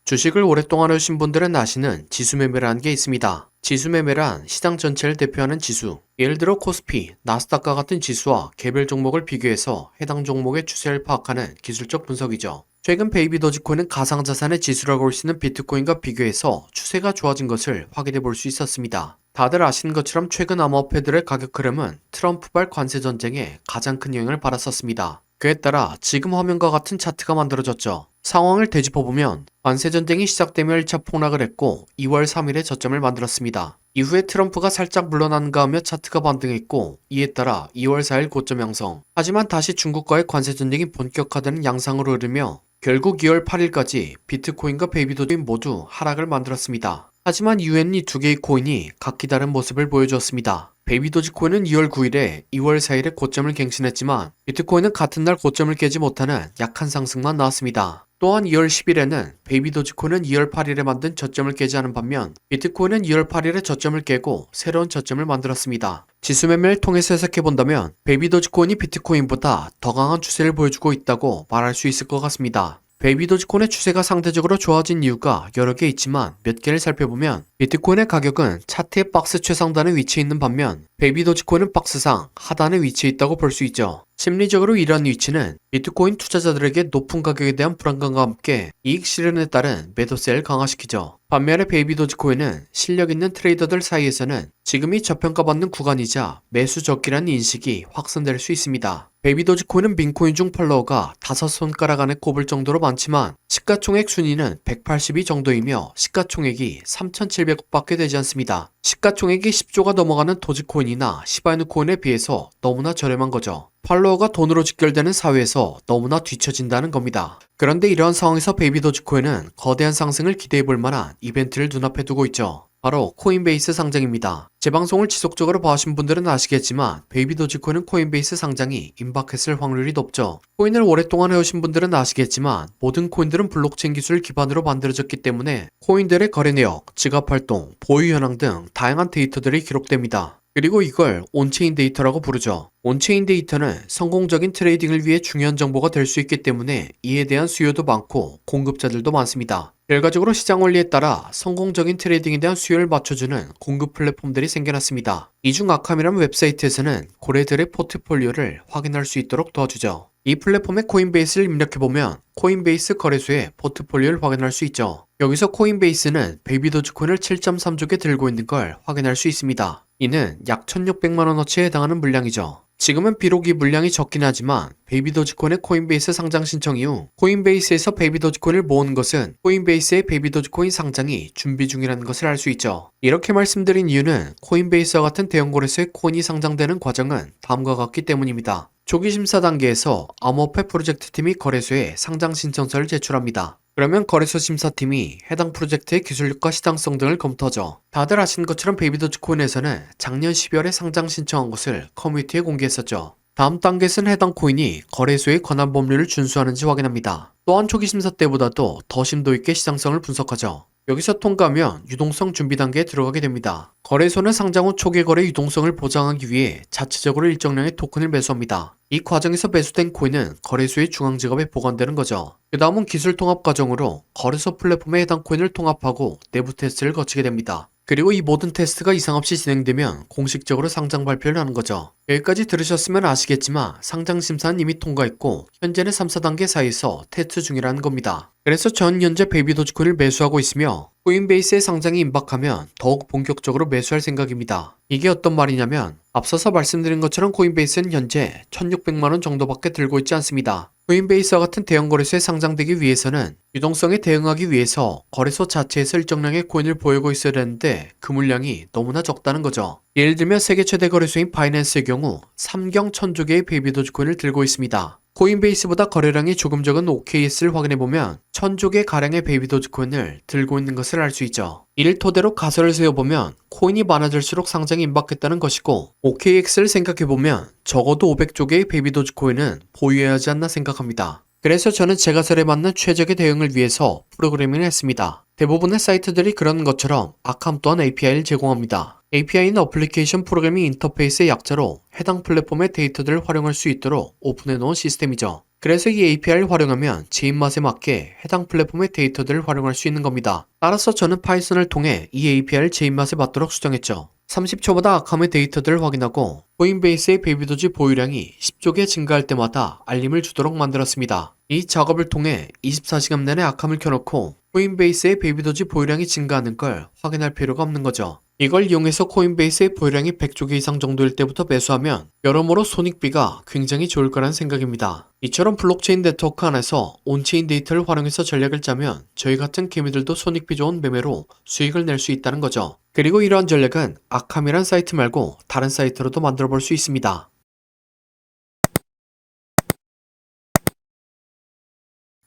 주식을 오랫동안 하신 분들은 아시는 지수 매매라는 게 있습니다. 지수 매매란 시장 전체를 대표하는 지수, 예를 들어 코스피, 나스닥과 같은 지수와 개별 종목을 비교해서 해당 종목의 추세를 파악하는 기술적 분석이죠. 최근 베이비 도지코인은 가상자산의 지수라고 할 수 있는 비트코인과 비교해서 추세가 좋아진 것을 확인해 볼 수 있었습니다. 다들 아시는 것처럼 최근 암호화폐들의 가격 흐름은 트럼프발 관세 전쟁에 가장 큰 영향을 받았었습니다. 그에 따라 지금 화면과 같은 차트가 만들어졌죠. 상황을 되짚어보면 관세 전쟁이 시작되며 1차 폭락을 했고 2월 3일에 저점을 만들었습니다. 이후에 트럼프가 살짝 물러난가 하며 차트가 반등했고 이에 따라 2월 4일 고점 양성. 하지만 다시 중국과의 관세 전쟁이 본격화되는 양상으로 흐르며 결국 2월 8일까지 비트코인과 베이비도지코인 모두 하락을 만들었습니다. 하지만 이후에는 이 두 개의 코인이 각기 다른 모습을 보여주었습니다. 베이비도지코인은 2월 9일에 2월 4일에 고점을 갱신했지만 비트코인은 같은 날 고점을 깨지 못하는 약한 상승만 나왔습니다. 또한 2월 10일에는 베이비도지코인은 2월 8일에 만든 저점을 깨지 않은 반면 비트코인은 2월 8일에 저점을 깨고 새로운 저점을 만들었습니다. 지수 매매를 통해서 해석해본다면 베이비도지코인이 비트코인보다 더 강한 추세를 보여주고 있다고 말할 수 있을 것 같습니다. 베이비도지코인의 추세가 상대적으로 좋아진 이유가 여러 개 있지만 몇 개를 살펴보면 비트코인의 가격은 차트의 박스 최상단에 위치해 있는 반면 베이비도지코인은 박스상 하단에 위치해 있다고 볼 수 있죠. 심리적으로 이러한 위치는 비트코인 투자자들에게 높은 가격에 대한 불안감과 함께 이익 실현에 따른 매도세를 강화시키죠. 반면에 베이비도지코인은 실력 있는 트레이더들 사이에서는 지금이 저평가받는 구간이자 매수 적기라는 인식이 확산될 수 있습니다. 베이비도지코인은 민코인 중 팔로워가 5손가락 안에 꼽을 정도로 많지만 시가총액 순위는 182 정도이며 시가총액이 3,700억밖에 되지 않습니다. 시가총액이 10조가 넘어가는 도지코인이나 시바이누 코인에 비해서 너무나 저렴한 거죠. 팔로워가 돈으로 직결되는 사회에서 너무나 뒤처진다는 겁니다. 그런데 이러한 상황에서 베이비도지코인은 거대한 상승을 기대해볼 만한 이벤트를 눈앞에 두고 있죠. 바로 코인베이스 상장입니다. 제 방송을 지속적으로 봐오신 분들은 아시겠지만 베이비도지코인은 코인베이스 상장이 임박했을 확률이 높죠. 코인을 오랫동안 해오신 분들은 아시겠지만 모든 코인들은 블록체인 기술을 기반으로 만들어졌기 때문에 코인들의 거래 내역, 지갑 활동, 보유 현황 등 다양한 데이터들이 기록됩니다. 그리고 이걸 온체인 데이터라고 부르죠. 온체인 데이터는 성공적인 트레이딩을 위해 중요한 정보가 될 수 있기 때문에 이에 대한 수요도 많고 공급자들도 많습니다. 결과적으로 시장 원리에 따라 성공적인 트레이딩에 대한 수요를 맞춰주는 공급 플랫폼들이 생겨났습니다. 이 중 아캄이라는 웹사이트에서는 고래들의 포트폴리오를 확인할 수 있도록 도와주죠. 이 플랫폼에 코인베이스를 입력해보면 코인베이스 거래소의 포트폴리오를 확인할 수 있죠. 여기서 코인베이스는 베이비도지코인을 7.3조개 들고 있는 걸 확인할 수 있습니다. 이는 약 1,600만원어치에 해당하는 물량이죠. 지금은 비록 이 물량이 적긴 하지만 베이비도지코인의 코인베이스 상장 신청 이후 코인베이스에서 베이비도지코인을 모은 것은 코인베이스의 베이비도지코인 상장이 준비 중이라는 것을 알 수 있죠. 이렇게 말씀드린 이유는 코인베이스와 같은 대형 거래소에 코인이 상장되는 과정은 다음과 같기 때문입니다. 초기 심사 단계에서 암호화폐 프로젝트 팀이 거래소에 상장 신청서를 제출합니다. 그러면 거래소 심사팀이 해당 프로젝트의 기술력과 시장성 등을 검토하죠. 다들 아시는 것처럼 베이비도지코인에서는 작년 12월에 상장 신청한 것을 커뮤니티에 공개했었죠. 다음 단계에서는 해당 코인이 거래소의 관한 법률을 준수하는지 확인합니다. 또한 초기 심사 때보다도 더 심도 있게 시장성을 분석하죠. 여기서 통과하면 유동성 준비 단계에 들어가게 됩니다. 거래소는 상장 후 초기 거래 유동성을 보장하기 위해 자체적으로 일정량의 토큰을 매수합니다. 이 과정에서 매수된 코인은 거래소의 중앙지갑에 보관되는 거죠. 그 다음은 기술 통합 과정으로 거래소 플랫폼에 해당 코인을 통합하고 내부 테스트를 거치게 됩니다. 그리고 이 모든 테스트가 이상 없이 진행되면 공식적으로 상장 발표를 하는 거죠. 여기까지 들으셨으면 아시겠지만 상장 심사는 이미 통과했고 현재는 3, 4단계 사이에서 테스트 중이라는 겁니다. 그래서 전 현재 베이비도지코인을 매수하고 있으며 코인베이스의 상장이 임박하면 더욱 본격적으로 매수할 생각입니다. 이게 어떤 말이냐면 앞서서 말씀드린 것처럼 코인베이스는 현재 1,600만원 정도밖에 들고 있지 않습니다. 코인베이스와 같은 대형 거래소에 상장되기 위해서는 유동성에 대응하기 위해서 거래소 자체에서 일정량의 코인을 보유고 있어야 되는데 그 물량이 너무나 적다는 거죠. 예를 들면 세계 최대 거래소인 바이낸스의 경우 3경 1,000조 개의 베이비도지코인을 들고 있습니다. 코인베이스보다 거래량이 조금 적은 OKS를 확인해보면 1,000조 개 가량의 베이비도지코인을 들고 있는 것을 알 수 있죠. 이를 토대로 가설을 세워보면 코인이 많아질수록 상장이 임박했다는 것이고 OKX를 생각해보면 적어도 500조 개의 베이비도지코인은 보유해야 하지 않나 생각합니다. 그래서 저는 제 가설에 맞는 최적의 대응을 위해서 프로그래밍을 했습니다. 대부분의 사이트들이 그런 것처럼 아캄 또한 API를 제공합니다. API는 어플리케이션 프로그래밍 인터페이스의 약자로 해당 플랫폼의 데이터들을 활용할 수 있도록 오픈해 놓은 시스템이죠. 그래서 이 API를 활용하면 제 입맛에 맞게 해당 플랫폼의 데이터들을 활용할 수 있는 겁니다. 따라서 저는 파이썬을 통해 이 API를 제 입맛에 맞도록 수정했죠. 30초마다 아캄의 데이터들을 확인하고 코인베이스의 베이비도지 보유량이 10조 개 증가할 때마다 알림을 주도록 만들었습니다. 이 작업을 통해 24시간 내내 아캄을 켜놓고 코인베이스의 베이비도지 보유량이 증가하는 걸 확인할 필요가 없는 거죠. 이걸 이용해서 코인베이스의 보유량이 100조 개 이상 정도일 때부터 매수하면 여러모로 손익비가 굉장히 좋을 거란 생각입니다. 이처럼 블록체인 네트워크 안에서 온체인 데이터를 활용해서 전략을 짜면 저희 같은 개미들도 손익비 좋은 매매로 수익을 낼 수 있다는 거죠. 그리고 이러한 전략은 아캄이란 사이트 말고 다른 사이트로도 만들어 볼 수 있습니다.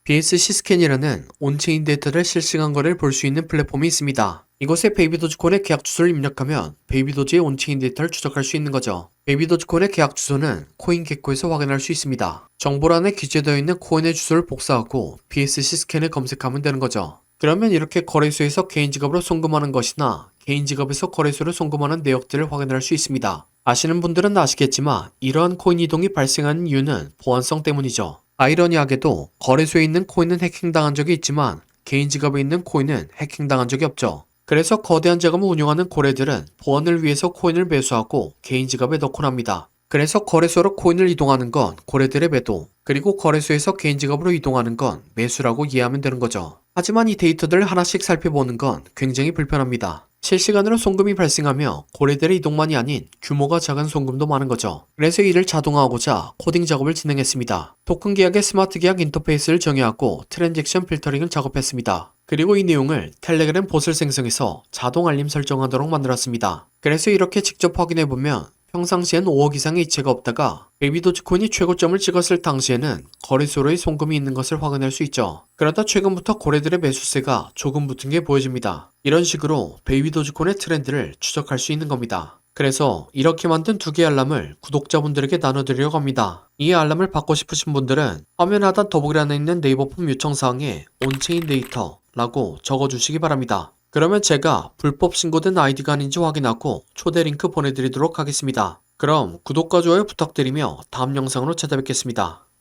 BSC 스캔이라는 온체인 데이터를 실시간 거래를 볼 수 있는 플랫폼이 있습니다. 이곳에 베이비도지코인의 계약 주소를 입력하면 베이비도지의 온체인 데이터를 추적할 수 있는 거죠. 베이비도지코인의 계약 주소는 코인게코에서 확인할 수 있습니다. 정보란에 기재되어 있는 코인의 주소를 복사하고 BSC 스캔을 검색하면 되는 거죠. 그러면 이렇게 거래소에서 개인 지갑으로 송금하는 것이나 개인 지갑에서 거래소로 송금하는 내역들을 확인할 수 있습니다. 아시는 분들은 아시겠지만 이러한 코인 이동이 발생하는 이유는 보안성 때문이죠. 아이러니하게도 거래소에 있는 코인은 해킹당한 적이 있지만 개인 지갑에 있는 코인은 해킹당한 적이 없죠. 그래서 거대한 자금을 운용하는 고래들은 보안을 위해서 코인을 매수하고 개인 지갑에 넣곤 합니다. 그래서 거래소로 코인을 이동하는 건 고래들의 매도, 그리고 거래소에서 개인 지갑으로 이동하는 건 매수라고 이해하면 되는 거죠. 하지만 이 데이터들을 하나씩 살펴보는 건 굉장히 불편합니다. 실시간으로 송금이 발생하며 고래들의 이동만이 아닌 규모가 작은 송금도 많은 거죠. 그래서 이를 자동화하고자 코딩 작업을 진행했습니다. 토큰 계약의 스마트 계약 인터페이스를 정의하고 트랜잭션 필터링을 작업했습니다. 그리고 이 내용을 텔레그램 봇을 생성해서 자동 알림 설정하도록 만들었습니다. 그래서 이렇게 직접 확인해보면 평상시엔 5억 이상의 이체가 없다가 베이비도지코인이 최고점을 찍었을 당시에는 거래소로의 송금이 있는 것을 확인할 수 있죠. 그러다 최근부터 고래들의 매수세가 조금 붙은 게 보여집니다. 이런 식으로 베이비도지코인의 트렌드를 추적할 수 있는 겁니다. 그래서 이렇게 만든 두 개의 알람을 구독자분들에게 나눠드리려고 합니다. 이 알람을 받고 싶으신 분들은 화면 하단 더보기란에 있는 네이버 폼 요청사항에 온체인 데이터 라고 적어주시기 바랍니다. 그러면 제가 불법 신고된 아이디가 아닌지 확인하고 초대 링크 보내드리도록 하겠습니다. 그럼 구독과 좋아요 부탁드리며 다음 영상으로 찾아뵙겠습니다.